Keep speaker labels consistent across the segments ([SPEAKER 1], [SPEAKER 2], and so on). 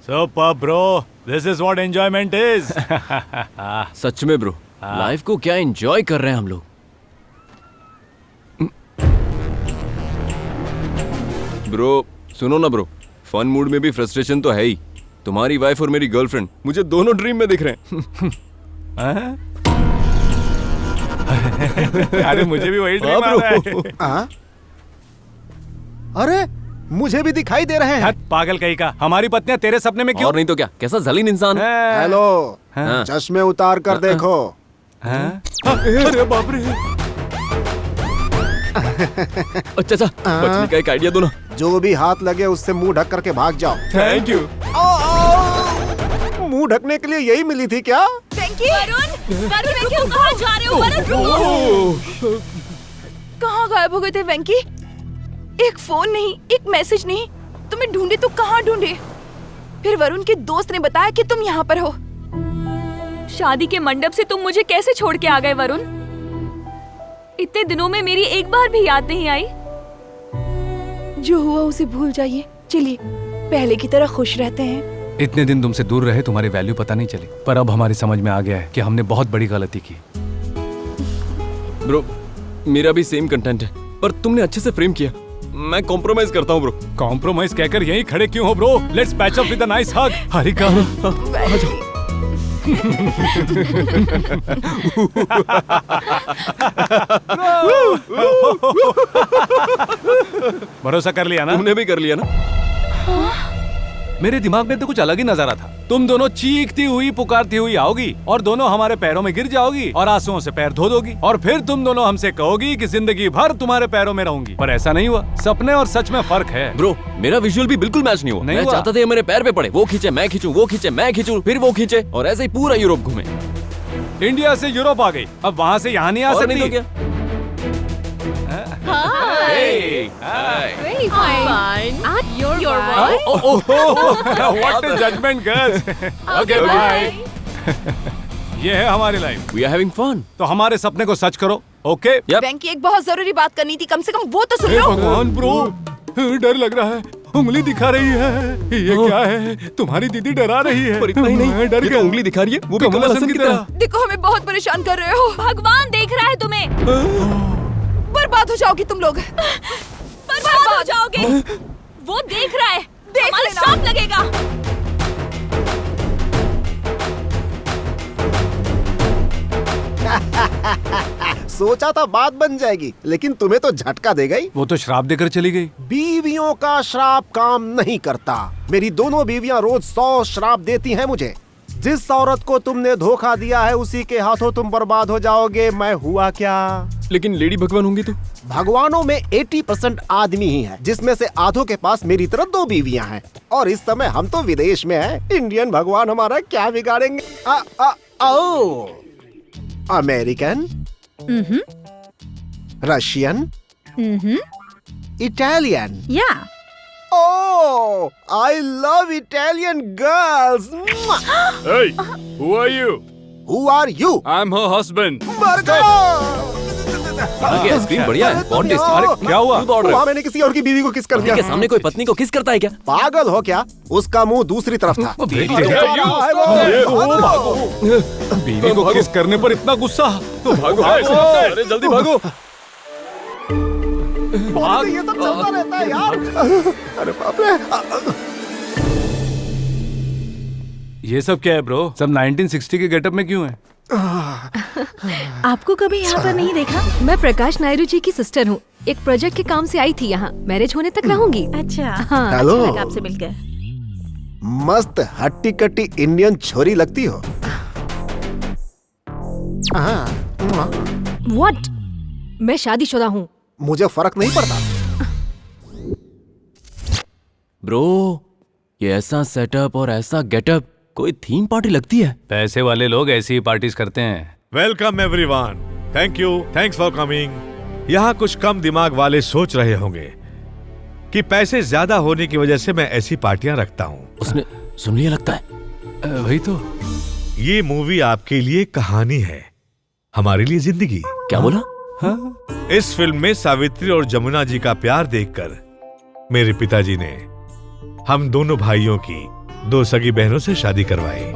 [SPEAKER 1] Super bro, this is what enjoyment is.
[SPEAKER 2] सच में bro, life को क्या एंजॉय कर रहे हैं हम लोग। ब्रो सुनो ना ब्रो, फन मूड में भी फ्रस्ट्रेशन तो है ही। तुम्हारी वाइफ और मेरी गर्लफ्रेंड मुझे दोनों ड्रीम में दिख रहे हैं।
[SPEAKER 1] अरे मुझे भी वही ड्रीम आ रहा है।
[SPEAKER 3] अरे मुझे भी दिखाई दे रहे हैं।
[SPEAKER 1] पागल कहीं का, हमारी पत्नियां तेरे सपने में क्यों?
[SPEAKER 2] और नहीं तो क्या, कैसा जलीन इंसान है।
[SPEAKER 3] हेलो, चश्मे उतार कर देखो।
[SPEAKER 1] अरे बाप रे।
[SPEAKER 2] अच्छा अच्छा, बचने का एक आइडिया दो ना।
[SPEAKER 3] जो भी हाथ लगे उससे मुंह ढक करके भाग जाओ।
[SPEAKER 1] Thank you.
[SPEAKER 3] मुंह ढकने के लिए यही मिली थी क्या?
[SPEAKER 4] वरुण, वरुण कहाँ जा रहे हो? वरुण कहाँ गायब हो गए थे वेंकी? एक फोन नहीं, एक मैसेज नहीं, तुम्हें ढूंढे तो कहाँ ढूंढे? फिर वरुण के दोस्त ने बताया कि तुम यहाँ पर हो। शादी के मंडप से तुम मुझे कैसे छोड़ के आ गए वरुण? इतने दिनों में मेरी एक बार भी याद नहीं आई। जो हुआ उसे भूल जाइए, चलिए पहले की तरह खुश रहते हैं।
[SPEAKER 1] इतने दिन तुमसे दूर रहे, तुम्हारी वैल्यू पता नहीं चली, पर अब हमारी समझ में आ गया है कि हमने बहुत बड़ी गलती की।
[SPEAKER 2] ब्रो मेरा भी सेम कंटेंट है, पर तुमने अच्छे से फ्रेम किया। मैं कॉम्प्रोमाइज करता हूँ ब्रो।
[SPEAKER 1] कॉम्प्रोमाइज कहकर यहीं खड़े क्यों हो bro? Let's patch up with a nice hug. Harika भरोसा कर लिया ना?
[SPEAKER 2] तुमने भी कर लिया ना?
[SPEAKER 1] मेरे दिमाग में तो कुछ अलग ही नजारा था। तुम दोनों चीखती हुई पुकारती हुई आओगी और दोनों हमारे पैरों में गिर जाओगी और आंसुओं से पैर धो दोगी और फिर तुम दोनों हमसे कहोगी कि जिंदगी भर तुम्हारे पैरों में रहूंगी। पर ऐसा नहीं हुआ। सपने और सच में फर्क है।
[SPEAKER 2] ब्रो मेरा विजुअल भी बिल्कुल मैच नहीं हुआ। मैं चाहता था मेरे पैर पे पड़े, वो खींचे मैं खींचूं, वो खींचे मैं खींचूं, फिर वो खींचे, और ऐसे ही पूरा यूरोप घूमे।
[SPEAKER 1] इंडिया से यूरोप आ गई, अब वहाँ से यहाँ नहीं आ सकती।
[SPEAKER 2] नहीं तो क्या?
[SPEAKER 4] Hi. Very fine. You're right.
[SPEAKER 1] What a judgment, girls. Okay, bye. ये है हमारी life.
[SPEAKER 2] We are having fun.
[SPEAKER 1] तो हमारे सपने को सच करो, ओके?
[SPEAKER 4] वेंकी, एक बहुत जरूरी बात करनी थी, कम से कम वो तो सुन लो।
[SPEAKER 1] भगवान ब्रो, डर लग रहा है, उंगली दिखा रही है। ये क्या है? तुम्हारी दीदी डरा रही है।
[SPEAKER 2] पर इतना ही नहीं,
[SPEAKER 1] डर
[SPEAKER 2] ये तो उंगली दिखा रही है, वो भी कमल हसन की तरह।
[SPEAKER 4] देखो हमें बहुत परेशान कर रहे हो। भगवान देख रहा है तुम्हें। बर्बाद हो जाओगी तुम लोग। बर्बाद हो जाओगे। वो देख रहा है, हमारा श्राप लगेगा।
[SPEAKER 3] सोचा था बात बन जाएगी, लेकिन तुम्हें तो झटका दे गई।
[SPEAKER 1] वो तो श्राप देकर चली गई।
[SPEAKER 3] बीवियों का श्राप काम नहीं करता। मेरी दोनों बीवियां रोज 100 श्राप देती हैं मुझे। जिस औरत को तुमने धोखा दिया है उसी के हाथों तुम बर्बाद हो जाओगे। मैं हुआ क्या?
[SPEAKER 2] लेकिन लेडी भगवान होंगी तो?
[SPEAKER 3] भगवानों में 80% आदमी ही है, जिसमें से आधों के पास मेरी तरह 2 बीवियां हैं। और इस समय हम तो विदेश में हैं। इंडियन भगवान हमारा क्या बिगाड़ेंगे? American, Russian, Italian. Oh, I love Italian girls.
[SPEAKER 1] Hey, who are you?
[SPEAKER 3] Who are you?
[SPEAKER 1] I'm her husband.
[SPEAKER 2] आगे आइसक्रीम बढ़िया है, बहुत टेस्टी।
[SPEAKER 1] अरे क्या हुआ?
[SPEAKER 3] वहाँ मैंने किसी और की बीवी को किस कर दिया।
[SPEAKER 2] के सामने कोई पत्नी को किस करता है क्या?
[SPEAKER 3] पागल हो क्या? उसका मुंह दूसरी तरफ था।
[SPEAKER 1] बीवी को किस करने पर इतना गुस्सा?
[SPEAKER 2] भागो, अरे जल्दी भागो।
[SPEAKER 3] ये सब चलता रहता है यार। अरे बाप रे।
[SPEAKER 1] ये सब क्या है ब्रो? सब 1960 के गेटअप में क्यों है?
[SPEAKER 5] आपको कभी यहाँ पर नहीं देखा? मैं प्रकाश नायडू जी की सिस्टर हूँ। एक प्रोजेक्ट के काम से आई थी यहाँ। मैरिज होने तक रहूंगी।
[SPEAKER 4] अच्छा।
[SPEAKER 5] हाँ।
[SPEAKER 3] हेलो।
[SPEAKER 4] अच्छा लगा आपसे मिलकर।
[SPEAKER 3] मस्त हट्टी कट्टी इंडियन छोरी लगती हो।
[SPEAKER 5] What? मैं शादीशुदा हूँ।
[SPEAKER 3] मुझे फर्क नहीं पड़ता।
[SPEAKER 2] ब्रो ये ऐसा सेटअप और ऐसा गेटअप कोई थीम पार्टी लगती है।
[SPEAKER 1] पैसे वाले लोग ऐसी ही पार्टीज करते हैं।
[SPEAKER 6] Welcome everyone. Thank you, thanks for coming. यहाँ कुछ कम दिमाग वाले सोच रहे होंगे कि पैसे ज्यादा होने की वजह से मैं ऐसी पार्टियां रखता हूँ।
[SPEAKER 2] उसने सुन लिया लगता है।
[SPEAKER 1] वही तो।
[SPEAKER 6] ये मूवी आपके लिए कहानी है, हमारे लिए जिंदगी।
[SPEAKER 2] क्या बोला?
[SPEAKER 1] हाँ?
[SPEAKER 6] इस फिल्म में सावित्री और जमुना जी का प्यार देखकर मेरे पिताजी ने हम दोनों भाइयों की 2 सगी बहनों से शादी करवाई।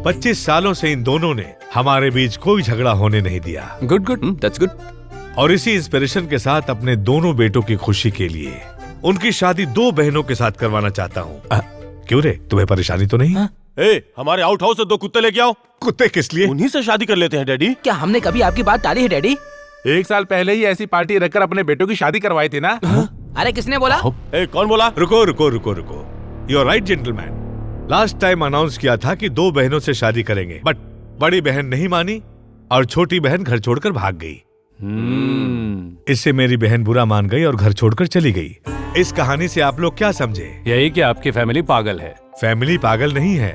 [SPEAKER 6] 25 सालों से इन दोनों ने हमारे बीच कोई झगड़ा होने नहीं दिया।
[SPEAKER 2] Good good, that's good.
[SPEAKER 6] और इसी इंस्पिरेशन के साथ अपने दोनों बेटों की खुशी के लिए उनकी शादी 2 बहनों के साथ करवाना चाहता हूँ। क्यों रे, तुम्हें परेशानी तो नहीं?
[SPEAKER 7] हमारे आउट हाउस से 2 कुत्ते लेके आओ।
[SPEAKER 6] कुत्ते किस लिए?
[SPEAKER 7] उन्हीं से शादी कर लेते हैं डैडी।
[SPEAKER 8] क्या हमने कभी आपकी बात टाली है डैडी?
[SPEAKER 9] 1 साल पहले ही ऐसी पार्टी रखकर अपने बेटों की शादी करवाई थी ना।
[SPEAKER 8] अरे किसने बोला?
[SPEAKER 7] कौन बोला?
[SPEAKER 6] रुको रुको रुको रुको, you are right gentleman. Last time announce किया था कि 2 बहनों से शादी करेंगे, बट बड़ी बहन नहीं मानी और छोटी बहन घर छोड़कर भाग गई। इससे मेरी बहन बुरा मान गई और घर छोड़कर चली गई। इस कहानी से आप लोग क्या समझे?
[SPEAKER 1] यही कि आपकी फैमिली पागल है।
[SPEAKER 6] फैमिली पागल नहीं है।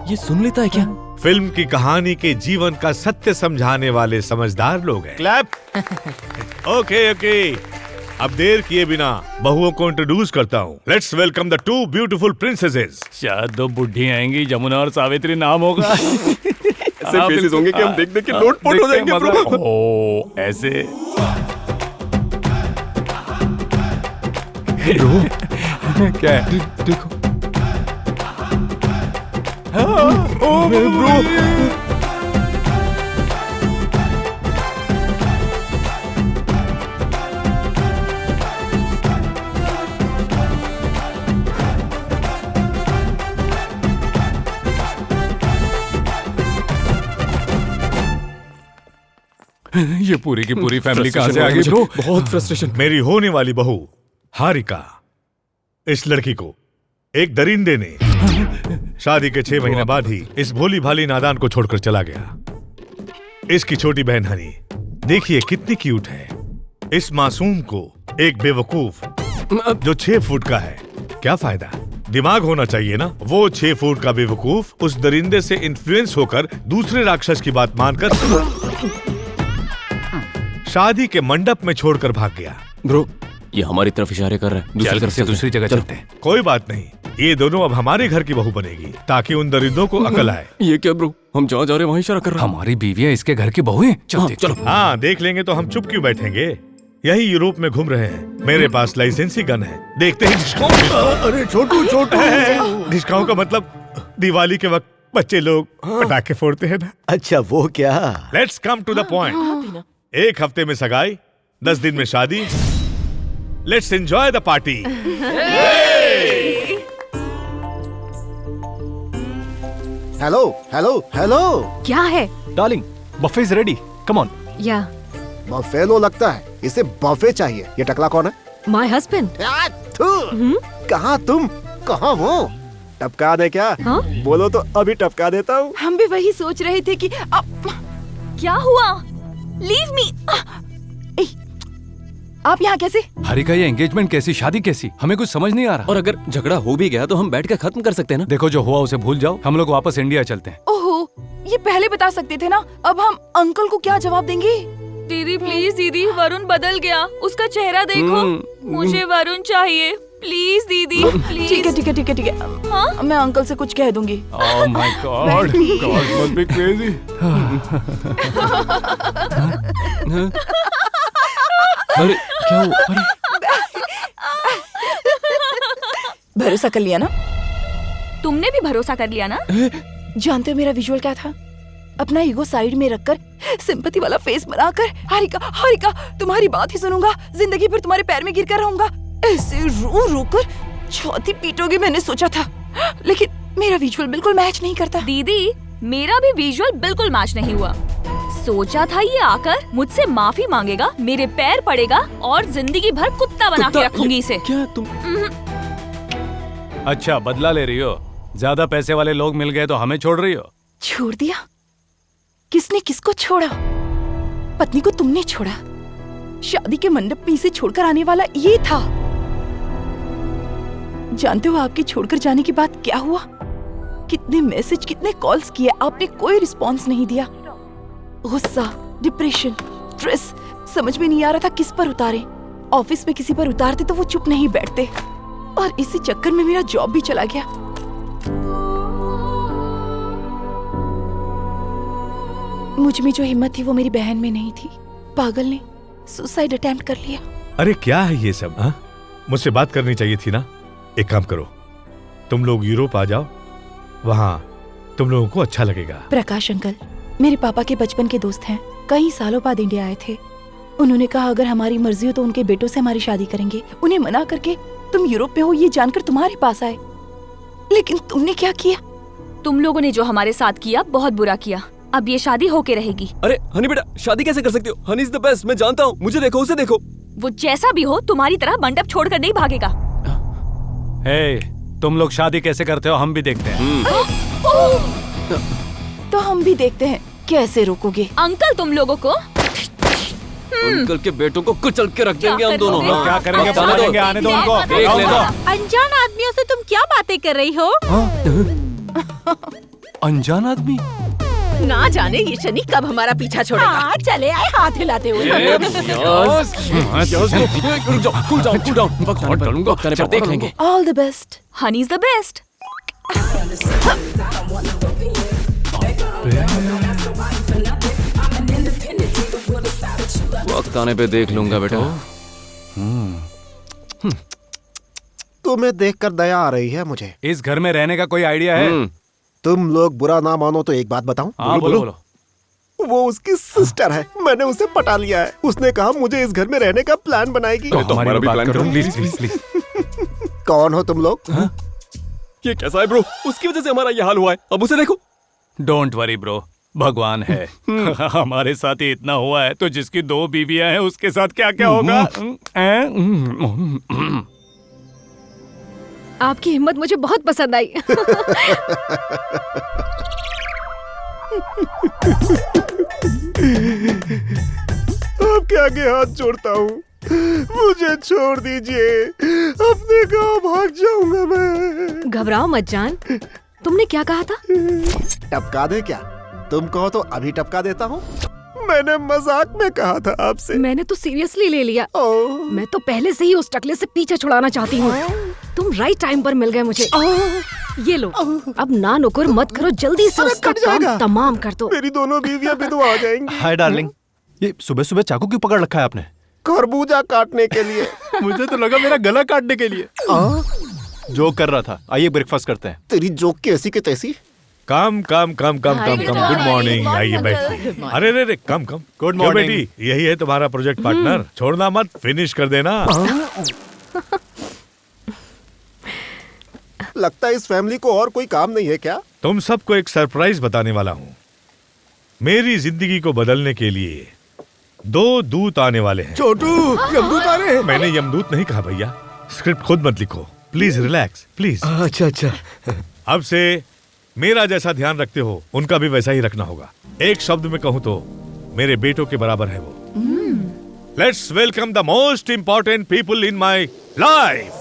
[SPEAKER 2] ये सुन लेता है क्या?
[SPEAKER 6] फिल्म की कहानी के जीवन का सत्य समझाने वाले समझदार लोग हैं।
[SPEAKER 7] क्लैप।
[SPEAKER 6] ओके ओके, अब देर किए बिना बहुओं को इंट्रोड्यूस करता हूँ। Let's welcome the 2 beautiful princesses.
[SPEAKER 1] शायद 2 बुढ़ी आएंगी, जमुना और सावित्री नाम होगा।
[SPEAKER 2] ऐसे फेसेस होंगे कि हम देख देख के लोटपोट हो जाएंगे ब्रो।
[SPEAKER 1] ओ ऐसे
[SPEAKER 2] ब्रो
[SPEAKER 1] क्या है?
[SPEAKER 2] देखो
[SPEAKER 1] ये पूरी की पूरी फैमिली कहाँ से आ गई ब्रो?
[SPEAKER 2] बहुत फ्रस्ट्रेशन।
[SPEAKER 6] मेरी होने वाली बहू हारिका, इस लड़की को एक दरिंदे ने शादी के 6 महीने बाद ही इस भोली भाली नादान को छोड़कर चला गया। इसकी छोटी बहन हनी देखिए कितनी क्यूट है। इस मासूम को एक बेवकूफ जो 6 फुट का है, क्या फायदा? दिमाग होना चाहिए ना। वो 6 फुट का बेवकूफ उस दरिंदे से इन्फ्लुएंस होकर दूसरे राक्षस की बात मानकर शादी के मंडप में छोड़कर भाग गया।
[SPEAKER 2] ब्रो ये हमारी तरफ इशारे कर रहा है। दूसरी तरफ से
[SPEAKER 1] दूसरी जगह चलते हैं।
[SPEAKER 6] कोई बात नहीं, ये दोनों अब हमारे घर की बहू बनेगी ताकि उन दरिंदों को अकल आए।
[SPEAKER 2] ये क्या ब्रो, हम जहाँ जा रहे हैं वहीं इशारा कर रहे हैं।
[SPEAKER 1] हमारी बीवियां इसके घर की बहू हैं।
[SPEAKER 2] चलो।
[SPEAKER 6] हाँ देख लेंगे तो हम चुप क्यों बैठेंगे? यही यूरोप में घूम रहे हैं। मेरे पास लाइसेंसी गन है, देखते ही
[SPEAKER 3] अरे छोटू छोटू।
[SPEAKER 6] डिस्काउंट का मतलब दिवाली के वक्त बच्चे लोग पटाखे फोड़ते हैं ना।
[SPEAKER 3] अच्छा वो क्या?
[SPEAKER 6] Let's come to the point. 1 हफ्ते में सगाई, 10 दिन में शादी। Let's enjoy the party.
[SPEAKER 3] Hello hello hello.
[SPEAKER 5] क्या है?
[SPEAKER 1] Darling, buffet is ready, come on.
[SPEAKER 5] या
[SPEAKER 3] बफेलो लगता है, इसे बफे चाहिए। ये टकला कौन है?
[SPEAKER 5] My husband.
[SPEAKER 3] कहाँ तुम, कहाँ वो? टपका दे क्या?
[SPEAKER 5] हाँ?
[SPEAKER 3] बोलो तो अभी टपका देता हूँ।
[SPEAKER 4] हम भी वही सोच रहे थे कि क्या हुआ? Leave me. आप यहाँ कैसे?
[SPEAKER 1] हरिका, ये एंगेजमेंट कैसी, शादी कैसी, हमें कुछ समझ नहीं आ रहा।
[SPEAKER 2] और अगर झगड़ा हो भी गया तो हम बैठ कर खत्म कर सकते हैं ना।
[SPEAKER 1] देखो जो हुआ उसे भूल जाओ, हम लोग वापस इंडिया चलते हैं।
[SPEAKER 4] ओहो, ये पहले बता सकते थे ना। अब हम अंकल को क्या जवाब देंगे? दीदी प्लीज, दीदी वरुण बदल गया, उसका चेहरा देखो। मुझे वरुण चाहिए, प्लीज दीदी प्लीज। ठीक है ठीक है ठीक है ठीक है। हाँ? मैं अंकल से कुछ कह दूंगी।
[SPEAKER 1] Oh my God, God must be crazy.
[SPEAKER 2] अरे क्या हुआ? अरे
[SPEAKER 4] भरोसा कर लिया ना?
[SPEAKER 10] तुमने भी भरोसा कर लिया ना?
[SPEAKER 4] जानते हो मेरा विजुअल क्या था? अपना ईगो साइड में रखकर सिंपैथी वाला फेस बनाकर, हारिका हारिका तुम्हारी बात ही सुनूंगा, जिंदगी भर तुम्हारे पैर में गिरकर रहूंगा, ऐसे रो रो कर छाती पीटोगे मैंने सोचा था, लेकिन मेरा विजुअल बिल्कुल मैच नहीं करता।
[SPEAKER 10] दीदी मेरा भी विजुअल बिल्कुल मैच नहीं हुआ। सोचा था ये आकर मुझसे माफी मांगेगा, मेरे पैर पड़ेगा और जिंदगी भर कुत्ता बना के रखूंगी इसे।
[SPEAKER 2] क्या तुम?
[SPEAKER 1] अच्छा बदला ले रही हो? ज्यादा पैसे वाले लोग मिल गए तो हमें छोड़ रही हो?
[SPEAKER 4] छोड़ दिया? किसने किसको छोड़ा? पत्नी को तुमने छोड़ा। शादी के मंडप में इसे छोड़कर आने वाला ये था। जानते हो आपके छोड़कर जाने के बाद क्या हुआ? कितने मैसेज, कितने कॉल्स किए, आपने कोई रिस्पॉन्स नहीं दिया। गुस्सा, डिप्रेशन, स्ट्रेस, समझ में नहीं आ रहा था किस पर उतारे। ऑफिस में किसी पर उतारते तो वो चुप नहीं बैठते, और इसी चक्कर में मेरा जॉब भी चला गया। मुझ में जो हिम्मत थी वो मेरी बहन में नहीं थी। पागल ने सुसाइड अटेम्प्ट कर लिया।
[SPEAKER 6] अरे क्या है ये सब? हाँ, मुझसे बात करनी चाहिए थी ना। एक काम करो, तुम लोग यूरोप आ जाओ, वहाँ तुम लोगों को अच्छा लगेगा।
[SPEAKER 4] प्रकाश अंकल मेरे पापा के बचपन के दोस्त हैं, कई सालों बाद इंडिया आए थे। उन्होंने कहा अगर हमारी मर्जी हो तो उनके बेटों से हमारी शादी करेंगे। उन्हें मना करके तुम यूरोप में हो ये जानकर तुम्हारे पास आए, लेकिन तुमने क्या किया?
[SPEAKER 10] तुम लोगों ने जो हमारे साथ किया बहुत बुरा किया। अब ये शादी होके रहेगी।
[SPEAKER 2] अरे हनी बेटा, शादी कैसे कर सकते हो? हनी इज द बेस्ट, मैं जानता हूँ। मुझे देखो, उसे देखो।
[SPEAKER 10] वो जैसा भी हो तुम्हारी तरह मंडप छोड़कर नहीं भागेगा।
[SPEAKER 1] हे, तुम लोग शादी कैसे करते हो हम भी देखते हैं।
[SPEAKER 4] तो हम भी देखते हैं कैसे रोकोगे।
[SPEAKER 10] अंकल तुम लोगों को
[SPEAKER 2] अंकल के बेटों को कुचल के रख देंगे हम दोनों।
[SPEAKER 1] लोग क्या करेंगे बता देंगे, आने दो उनको।
[SPEAKER 2] देख लेना।
[SPEAKER 11] अनजान आदमियों से तुम क्या बातें कर रही हो?
[SPEAKER 1] अनजान आदमी?
[SPEAKER 11] ना जाने ये शनि कब हमारा पीछा छोड़ेगा। हाँ, चले आए हाथ हिलाते हुए।
[SPEAKER 2] देख लेंगे।
[SPEAKER 4] All the best.
[SPEAKER 10] Honey is the best.
[SPEAKER 2] वक्त आने पे देख लूंगा बेटा।
[SPEAKER 3] तुम्हें देखकर दया आ रही है मुझे।
[SPEAKER 1] इस घर में रहने का कोई आइडिया है?
[SPEAKER 3] तुम लोग बुरा ना मानो तो एक बात बताऊं?
[SPEAKER 1] हाँ, बोलो।
[SPEAKER 3] वो उसकी सिस्टर है, मैंने उसे पटा लिया है। उसने कहा मुझे इस घर में रहने का प्लान बनाएगी।
[SPEAKER 1] तो हमारा भी प्लान करो प्लीज प्लीज प्लीज।
[SPEAKER 3] कौन हो तुम लोग?
[SPEAKER 2] ये कैसा है ब्रो? उसकी वजह से हमारा ये हाल हुआ है। अब उसे देखो।
[SPEAKER 1] डोंट वरी ब्रो, भगवान है। हमारे साथ ही इतना हुआ है तो जिसकी 2 बीवियां हैं उसके साथ क्या क्या होगा।
[SPEAKER 5] आपकी हिम्मत मुझे बहुत पसंद आई।
[SPEAKER 3] आपके आगे हाथ जोड़ता हूँ, मुझे छोड़ दीजिए। अपने गांव भाग जाऊंगा मैं।
[SPEAKER 5] घबराओ मत जान। तुमने क्या कहा था?
[SPEAKER 3] टपका दे क्या? तुम कहो तो अभी टपका देता हूँ। मैंने मजाक में कहा था आपसे।
[SPEAKER 5] मैंने तो सीरियसली ले लिया। मैं तो पहले से ही उस टकले से पीछे छुड़ाना चाहती हूँ। तुम राइट टाइम पर मिल गए मुझे। ये लो, अब ना नुकुर मत करो, जल्दी से उसका काम तमाम कर दो।
[SPEAKER 3] मेरी दोनों बीवियां विधवा आ जाएंगी।
[SPEAKER 7] हाय डार्लिंग, ये सुबह सुबह चाकू क्यों पकड़ रखा है आपने?
[SPEAKER 3] खरबूजा काटने के लिए।
[SPEAKER 7] मुझे तो लगा मेरा गला काटने के लिए। जोक कर रहा था। आइए ब्रेकफास्ट करते हैं।
[SPEAKER 3] तेरी जोक कैसी के तैसी।
[SPEAKER 6] कम। Good morning. आइए बैठिए। अरे रे कम।
[SPEAKER 7] गुड मॉर्निंग
[SPEAKER 6] बेटी, यही है तुम्हारा प्रोजेक्ट पार्टनर। छोड़ना मत, फिनिश कर देना।
[SPEAKER 3] लगता है इस फैमिली को और कोई काम नहीं है क्या?
[SPEAKER 6] तुम सबको एक सरप्राइज बताने वाला हूँ। मेरी जिंदगी को बदलने के लिए 2 दूत आने वाले हैं।
[SPEAKER 3] छोटू, यमदूत आ रहे हैं।
[SPEAKER 6] मैंने यमदूत नहीं कहा भैया। स्क्रिप्ट खुद मत लिखो प्लीज, रिलैक्स प्लीज।
[SPEAKER 3] अच्छा।
[SPEAKER 6] अब से मेरा जैसा ध्यान रखते हो उनका भी वैसा ही रखना होगा। एक शब्द में कहूं तो मेरे बेटों के बराबर है वो। Let's welcome the most important people in my life.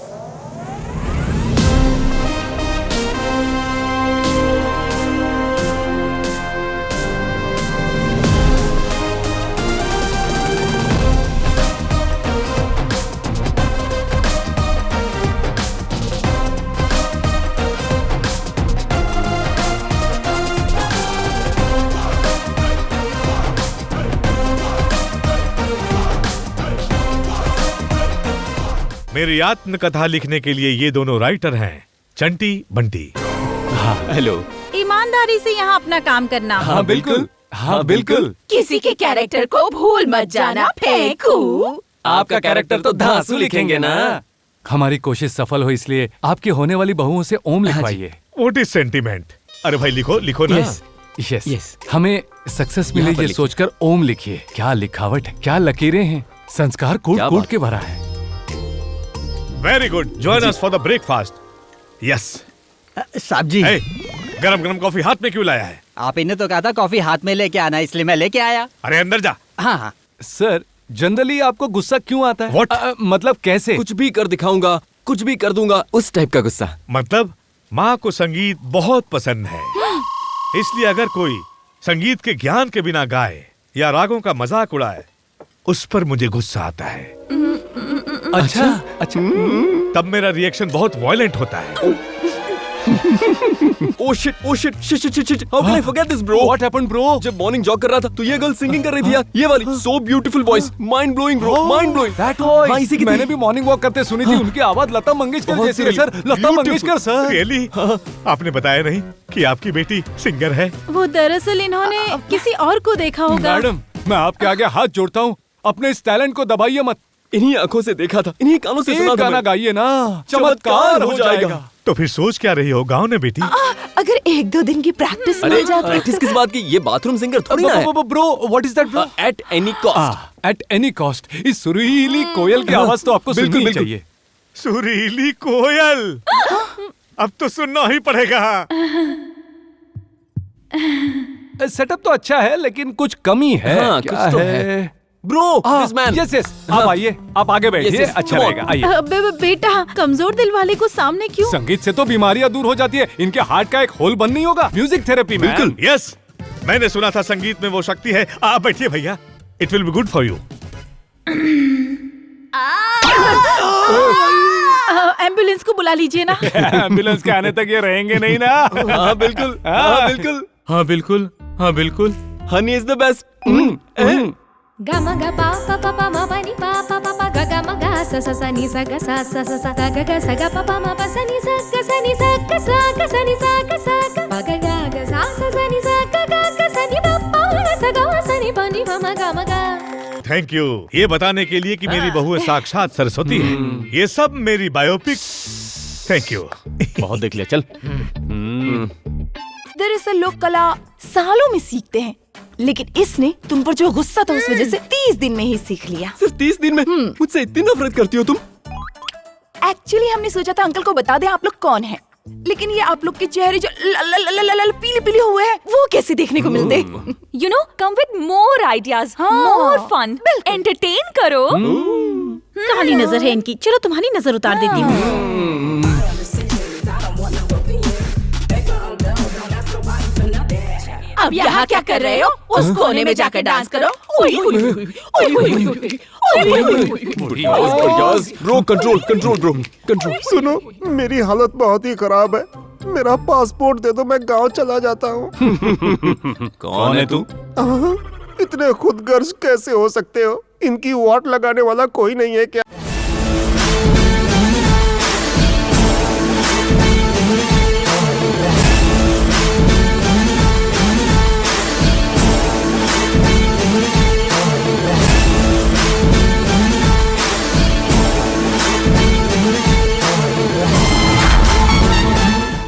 [SPEAKER 6] मेरी आत्मकथा लिखने के लिए ये दोनों राइटर हैं, चंटी बंटी।
[SPEAKER 2] हेलो।
[SPEAKER 11] ईमानदारी से यहाँ अपना काम करना।
[SPEAKER 2] हाँ बिल्कुल।
[SPEAKER 11] किसी के कैरेक्टर को भूल मत जाना। फेंकू।
[SPEAKER 2] आपका कैरेक्टर तो धांसू लिखेंगे ना।
[SPEAKER 1] हमारी कोशिश सफल हो इसलिए आपकी होने वाली बहुओं से ओम लिखवाइए।
[SPEAKER 6] What is sentiment? अरे भाई लिखो ना।
[SPEAKER 1] यस। हमें सक्सेस मिले ये सोचकर ओम लिखिए। क्या लिखावट है, क्या लकीरें हैं, संस्कार कूट के भरा है।
[SPEAKER 6] Very good. Join us for the breakfast. Yes
[SPEAKER 8] साहब जी,
[SPEAKER 6] गरम कॉफी हाथ में क्यों लाया है?
[SPEAKER 8] आप इन्हें तो कहा था कॉफी हाथ में लेके आना, इसलिए मैं लेके आया।
[SPEAKER 6] अरे अंदर जा।
[SPEAKER 8] हाँ।
[SPEAKER 1] सर, जनरली आपको गुस्सा क्यों आता है? मतलब कैसे?
[SPEAKER 2] कुछ भी कर दिखाऊंगा, कुछ भी कर दूंगा, उस टाइप का गुस्सा।
[SPEAKER 6] मतलब माँ को संगीत बहुत पसंद है, इसलिए अगर कोई संगीत के ज्ञान के बिना गाए या रागों का मजाक उड़ाए उस पर मुझे गुस्सा आता है।
[SPEAKER 1] अच्छा।
[SPEAKER 6] तब मेरा रिएक्शन बहुत वायलेंट होता है।
[SPEAKER 2] Oh shit, shit. How can I forget this, bro?
[SPEAKER 1] What happened, bro?
[SPEAKER 2] जब मॉर्निंग जॉग कर रहा था तो ये गर्ल सिंगिंग कर रही थी यार, ये वाली so beautiful voice, mind blowing bro, mind blowing.
[SPEAKER 1] That voice.
[SPEAKER 2] हाँ, इसी की
[SPEAKER 1] मैंने भी मॉर्निंग वॉक करते सुनी थी। उनकी आवाज लता मंगेशकर
[SPEAKER 2] बहुत
[SPEAKER 1] जैसी है sir. Lata Mangeshkar sir.
[SPEAKER 6] Really? आपने बताया नहीं कि आपकी बेटी सिंगर है?
[SPEAKER 11] वो दरअसल इन्होंने किसी और को देखा होगा।
[SPEAKER 1] मैडम, मैं आपके आगे हाथ जोड़ता हूँ, अपने इस टैलेंट को दबाइए मत।
[SPEAKER 2] इन्हीं आंखों से देखा था, इन्हीं कानों से सुना
[SPEAKER 1] एक
[SPEAKER 2] था।
[SPEAKER 1] गाना गाइए ना, चमत्कार हो जाएगा।
[SPEAKER 6] तो फिर सोच क्या रही हो गाँव ने बेटी?
[SPEAKER 11] अगर 1-2 दिन की प्रैक्टिस मिल जाती।
[SPEAKER 2] प्रैक्टिस किस बात की? ये बाथरूम सिंगर थोड़ी ना है।
[SPEAKER 1] Bro, what is that bro?
[SPEAKER 2] At any cost.
[SPEAKER 1] At any cost. इस सुरीली कोयल की आवाज तो आपको सुननी ही चाहिए।
[SPEAKER 6] सुरीली कोयल, अब तो सुनना ही पड़ेगा।
[SPEAKER 1] सेटअप तो अच्छा है लेकिन कुछ कमी है।
[SPEAKER 2] हाँ,
[SPEAKER 1] क्या
[SPEAKER 2] कुछ तो
[SPEAKER 1] है?
[SPEAKER 2] Bro, this man.
[SPEAKER 1] यस आप आइए, आप आगे बैठिए।
[SPEAKER 2] yes,
[SPEAKER 1] अच्छा
[SPEAKER 2] come on.
[SPEAKER 1] रहेगा, आइए।
[SPEAKER 11] बेटा, कमजोर दिल वाले को सामने क्यों?
[SPEAKER 1] संगीत से तो बीमारियां दूर हो जाती है, इनके हार्ट का एक होल बंद नहीं होगा। म्यूजिक थेरेपी में।
[SPEAKER 2] बिल्कुल।
[SPEAKER 6] यस, मैंने सुना था संगीत में वो शक्ति है। आप बैठिए भैया, it will be good for you.
[SPEAKER 11] Ambulance को बुला लीजिए ना।
[SPEAKER 1] एम्बुलेंस के आने तक ये रहेंगे नहीं ना?
[SPEAKER 2] हाँ बिल्कुल, हाँ बिल्कुल,
[SPEAKER 6] हाँ बिल्कुल, हाँ बिल्कुल।
[SPEAKER 2] Honey is the best.
[SPEAKER 5] Gama ga pa pa pa pa ma pa ni pa pa pa pa ga ga ma ga sa sa sa ni sa ga sa sa sa sa ga ga ga sa ga pa pa ma pa sa ni sa ga sa ni sa ga sa ga sa ni sa ga sa ga pa ga ga ga sa sa ni sa ga ga ga sa ni pa pa ga sa ga sa ni pa ni pa ma ga
[SPEAKER 6] thank you ये बताने के लिए कि मेरी बहू साक्षात सरस्वती है। ये सब मेरी बायोपिक। Thank you.
[SPEAKER 1] बहुत देख लिया, चल।
[SPEAKER 4] दरअसल लोग कला सालों में सीखते हैं, लेकिन इसने तुम पर जो गुस्सा था उस वजह से 30 दिन में ही सीख लिया।
[SPEAKER 2] सिर्फ 30 दिन में? मुझसे इतनी नफरत करती हो तुम?
[SPEAKER 4] एक्चुअली हमने सोचा था अंकल को बता दें आप लोग कौन हैं, लेकिन ये आप लोग के चेहरे जो पीले पीले हुए हैं वो कैसे देखने को मिलते?
[SPEAKER 10] You know, come with more ideas, more fun, entertain करो।
[SPEAKER 11] काली नजर है इनकी, चलो तुम्हारी नजर उतार देती हूँ। अब यहाँ क्या कर रहे हो? उस कोने में जाकर डांस करो।
[SPEAKER 2] Bro control bro, control.
[SPEAKER 3] सुनो, मेरी हालत बहुत ही खराब है। मेरा पासपोर्ट दे दो, मैं गांव चला जाता हूँ।
[SPEAKER 1] कौन है तू?
[SPEAKER 3] इतने खुदगर्ज कैसे हो सकते हो? इनकी वाट लगाने वाला कोई नहीं है क्या?